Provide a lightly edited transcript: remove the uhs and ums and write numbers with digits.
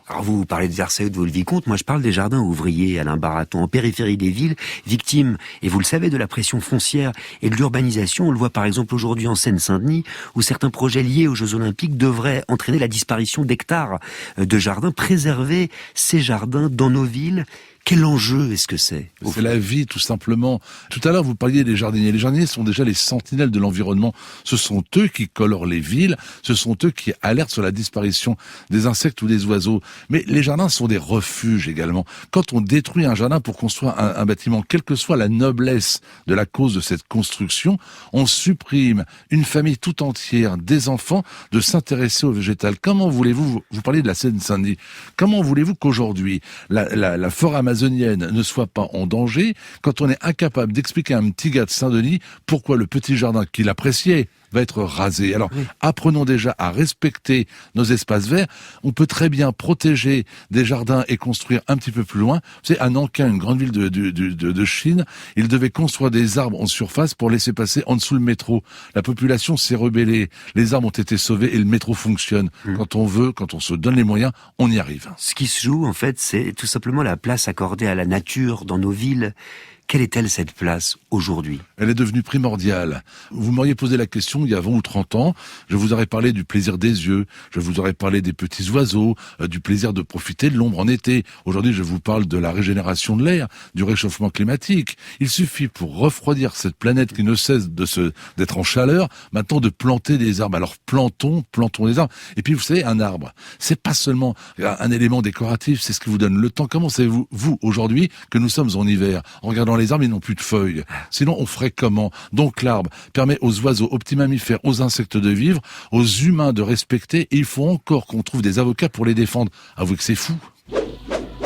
Alors vous parlez de Versailles ou de Vaux-le-Vicomte, moi je parle des jardins ouvriers, Alain Baraton, en périphérie des villes, victimes, et vous le savez, de la pression foncière et de l'urbanisation. On le voit par exemple aujourd'hui en Seine-Saint-Denis, où certains projets liés aux Jeux Olympiques devraient entraîner la disparition d'hectares de jardins. Préserver ces jardins dans nos villes, quel enjeu est-ce que c'est? C'est la vie, tout simplement. Tout à l'heure, vous parliez des jardiniers. Les jardiniers sont déjà les sentinelles de l'environnement. Ce sont eux qui colorent les villes. Ce sont eux qui alertent sur la disparition des insectes ou des oiseaux. Mais les jardins sont des refuges également. Quand on détruit un jardin pour construire un bâtiment, quelle que soit la noblesse de la cause de cette construction, on supprime une famille tout entière, des enfants, de s'intéresser au végétal. Comment voulez-vous, vous parlez de la Seine-Saint-Denis, comment voulez-vous qu'aujourd'hui la forêt amazonienne ne soit pas en danger quand on est incapable d'expliquer à un petit gars de Saint-Denis pourquoi le petit jardin qu'il appréciait va être rasé. Alors, apprenons déjà à respecter nos espaces verts. On peut très bien protéger des jardins et construire un petit peu plus loin. Vous savez, à Nankin, une grande ville de Chine, ils devaient construire des arbres en surface pour laisser passer en dessous le métro. La population s'est rebellée. Les arbres ont été sauvés et le métro fonctionne. Quand on veut, quand on se donne les moyens, on y arrive. Ce qui se joue, en fait, c'est tout simplement la place accordée à la nature dans nos villes. Quelle est-elle, cette place, aujourd'hui? Elle est devenue primordiale. Vous m'auriez posé la question il y a 20 ou 30 ans, je vous aurais parlé du plaisir des yeux, je vous aurais parlé des petits oiseaux, du plaisir de profiter de l'ombre en été. Aujourd'hui, je vous parle de la régénération de l'air, du réchauffement climatique. Il suffit pour refroidir cette planète qui ne cesse d'être en chaleur, maintenant de planter des arbres. Alors plantons des arbres. Et puis vous savez, un arbre, c'est pas seulement un élément décoratif, c'est ce qui vous donne le temps. Comment savez-vous, vous, aujourd'hui, que nous sommes en hiver, en regardant les arbres, ils n'ont plus de feuilles. Sinon, on ferait comment? Donc l'arbre permet aux oiseaux, aux petits mammifères, aux insectes de vivre, aux humains de respecter, et il faut encore qu'on trouve des avocats pour les défendre. Avouez que c'est fou.